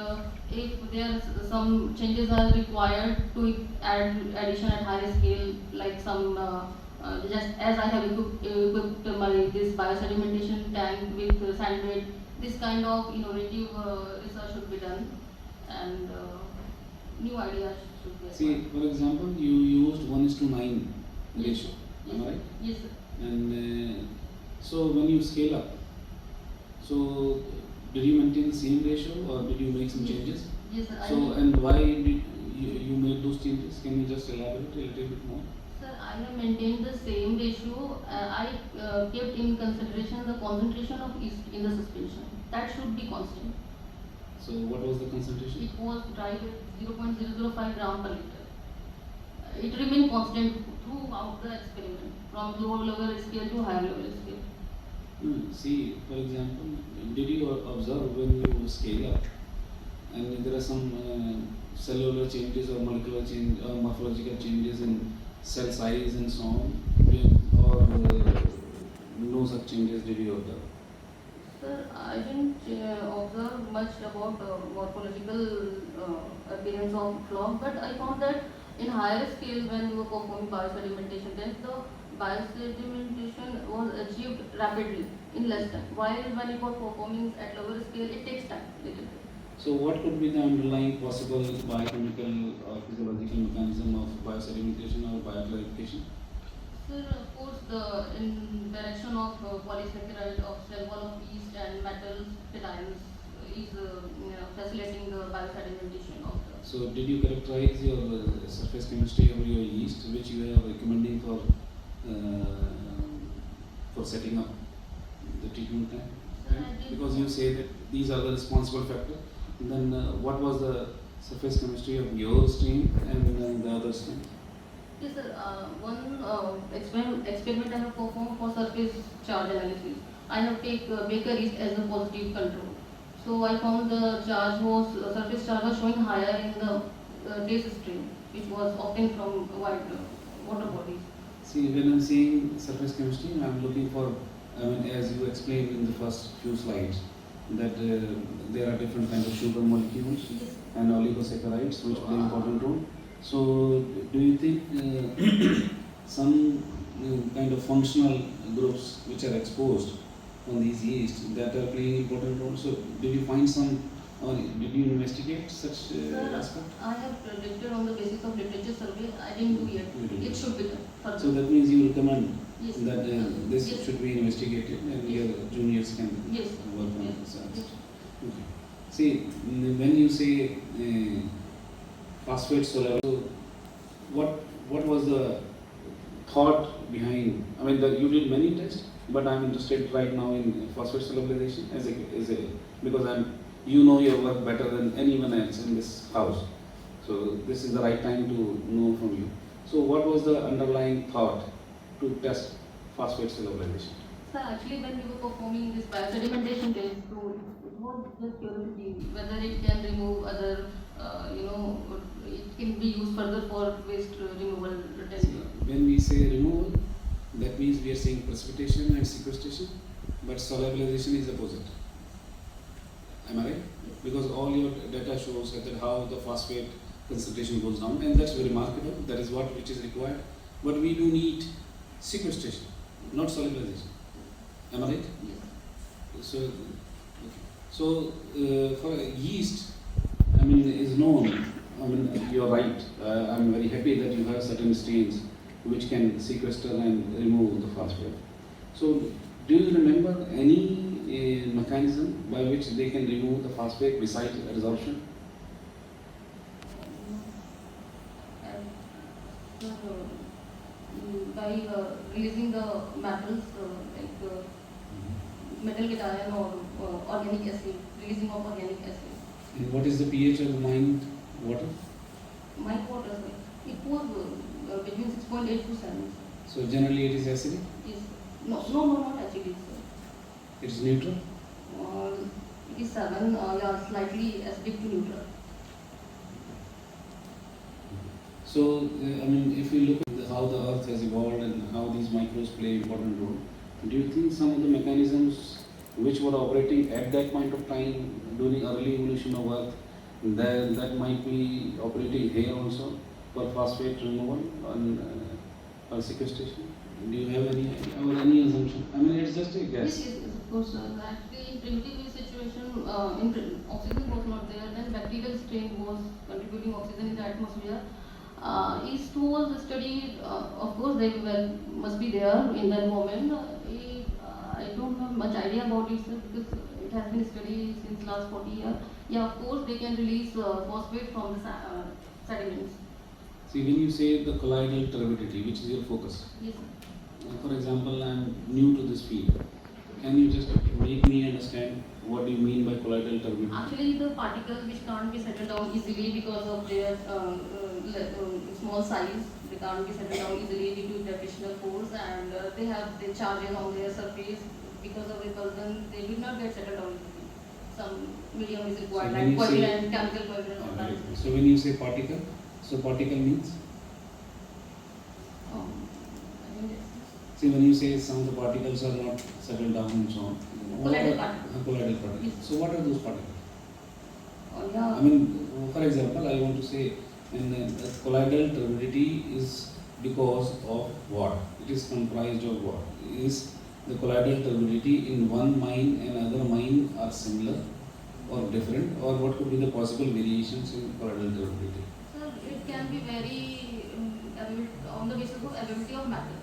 if there are some changes are required to add addition at higher scale, like some just as I have equipped this biosedimentation tank with sand bed, this kind of innovative research should be done, and new ideas should be. See, for example, you used 1:9 ratio, am I right? Yes, sir. And so when you scale up, so did you maintain the same ratio or did you make some changes? Yes, sir. So and why did you made those changes. Can you just elaborate a little bit more? Sir, I have maintained the same ratio. I kept in consideration the concentration of yeast in the suspension. That should be constant. So what was the concentration? It was dried at 0.005 gram per liter. It remained constant throughout the experiment, from lower level scale to higher level scale. See, for example, did you observe when you scale up and there are some cellular changes or molecular change or morphological changes in cell size and so on, or no such changes did you observe? Sir, I didn't observe much about morphological appearance of flock, but I found that in higher scale when we were performing biosedimentation, then the biosedimentation was achieved rapidly in less time. While when it was performing at lower scale, it takes time little bit. So what could be the underlying possible biochemical or physiological mechanism of biosedimentation or bioclarification? Sir, of course, the interaction of polysaccharide of cell wall of yeast and metals, cations is facilitating the biosedimentation of the. So did you characterize your surface chemistry of your yeast, which you are recommending for setting up the treatment plan? Sir, I did. Because you say that these are the responsible factors. Then what was the surface chemistry of your stream and the other stream? Yes, sir. One experiment I have performed for surface charge analysis. I have taken Baker yeast as a positive control. So I found the charge was surface charge was showing higher in the trace stream, which was obtained from white water bodies. See, when I'm saying surface chemistry, I'm looking for, as you explained in the first few slides, that there are different kinds of sugar molecules Yes. and oligosaccharides which play important role. So, do you think some kind of functional groups which are exposed on these yeast that are playing important role? So, did you find some, or did you investigate such Sir, aspect? I have predicted on the basis of literature survey. I didn't do yet. You didn't. It should be done further. So that means you recommend Yes. that this Yes. should be investigated and your juniors can Yes. work on Yes. this. Yes. Okay. See, when you say phosphate soluble, so what was the thought behind? I mean, you did many tests, but I'm interested right now in phosphate solubilization as a because you know your work better than anyone else in this house. So this is the right time to know from you. So what was the underlying thought to test phosphate solubilization? Sir, actually, when we were performing this biosedimentation test, so it was just curiosity whether it can remove other, it can be used further for waste removal testing. When we say removal, that means we are saying precipitation and sequestration, but solubilization is opposite. Am I right? Because all your data shows that how the phosphate concentration goes down, and that's very remarkable. That is which is required. But we do need sequestration, not solubilization. Am I right? Yes. So for yeast, is known. You're right. I'm very happy that you have certain strains which can sequester and remove the phosphate. So, do you remember any mechanism by which they can remove the phosphate besides resorption? By releasing the metals metal cation or organic acid, releasing of organic acid. And what is the pH of mined water? My water, sir, it was between 6.8 to 7. So generally it is acidic. Yes. No, not acidic, sir. It is neutral. It is 7, slightly acidic to neutral. So if we look at how the earth has evolved and how these microbes play important role, do you think some of the mechanisms which were operating at that point of time during early evolution of earth, that might be operating here also for phosphate removal or sequestration? Do you have any idea or any assumption? It's just a guess. Yes, of course. Actually, in primitive situation, oxygen was not there. Then bacterial strain was contributing oxygen in the atmosphere. Yeast was studied. Of course, they must be there in that moment. I don't have much idea about it, sir, because it has been studied since last 40 years. Yeah, of course, they can release phosphate from the sediments. See, when you say the colloidal turbidity, which is your focus, Yes, sir. for example, I am new to this field. Can you just make me understand what do you mean by colloidal turbidity? Actually, the particles which can't be settled down easily because of their small size, they can't be settled down easily due to gravitational force, and they have the charges on their surface. Because of repulsion, they did not get settled down easily. Some medium is required, So when like you say- coagulant, chemical coagulant. or Alright. that. So when you say particle, so particle means? I think it's See, when you say some of the particles are not settled down and so on. what Colloidal are- particles. Colloidal particles. Yes. So what are those particles? yeah. I mean, for example, I want to say, colloidal turbidity is because of what? It is comprised of what? Is the colloidal turbidity in one mine and other mine are similar or different, or what could be the possible variations in colloidal turbidity? So it can be very on the basis of availability of matter,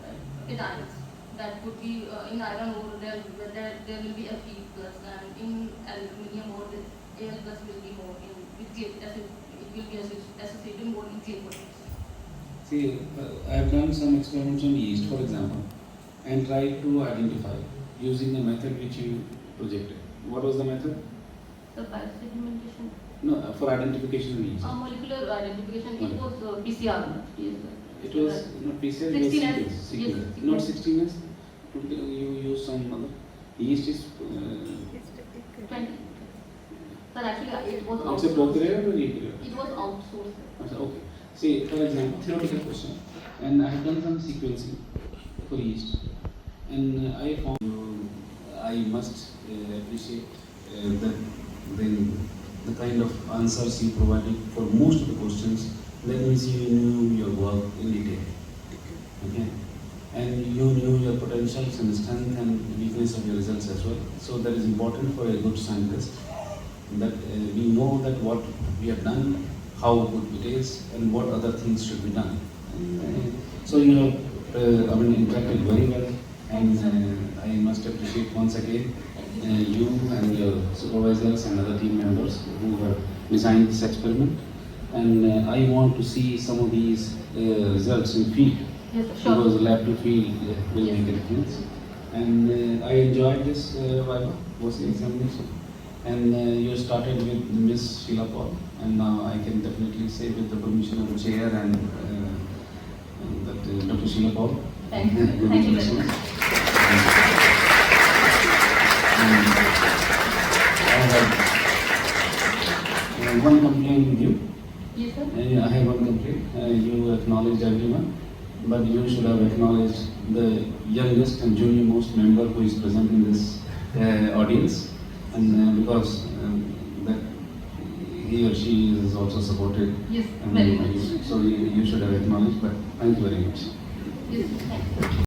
right? In ions. That could be in iron ore there will be Fe plus, and in aluminium ore the Al plus will be more in with clay acid. It will be associated more in clay products. See, I have done some experiments on yeast, for example, and tried to identify using the method which you projected. What was the method? The biosedimentation, No, for identification of yeast. molecular identification, it was PCR. Yes, sir. It was not PCR, it was 16S. sequence. Yes, Sequence. sequence. Not 16S. You use some other. Yeast is. 20. Sir, actually it was It's a outsourced. prokaryote or eukaryote? It was outsourced. Okay. See, for example, theoretical question, and I have done some sequencing for yeast, and I found I must appreciate the kind of answers you provided for most of the questions. That means you knew your work in detail. Okay, and you knew your potentials and strength and weakness of your results as well. So that is important for a good scientist. That we know that what we have done, how good it is, and what other things should be done. So you have, interacted very well, and I must appreciate once again you and your supervisors and other team members who have designed this experiment. And I want to see some of these results in field, Yes, sure. because lab to field will Yes. make a difference. And I enjoyed this Viva, was the examination. And you started with Miss Sheila Paul, and now I can definitely say with the permission of the chair and that Dr. Sheila Paul. Thank you. Thank you very much. Congratulations. And I have one complaint with you. Yes, sir. I have one complaint. You acknowledged everyone, but you should have acknowledged the youngest and junior most member who is present in this audience. And because that he or she is also supported. Yes, And very much. So you should have acknowledged, but thank you very much. Yes, thank you.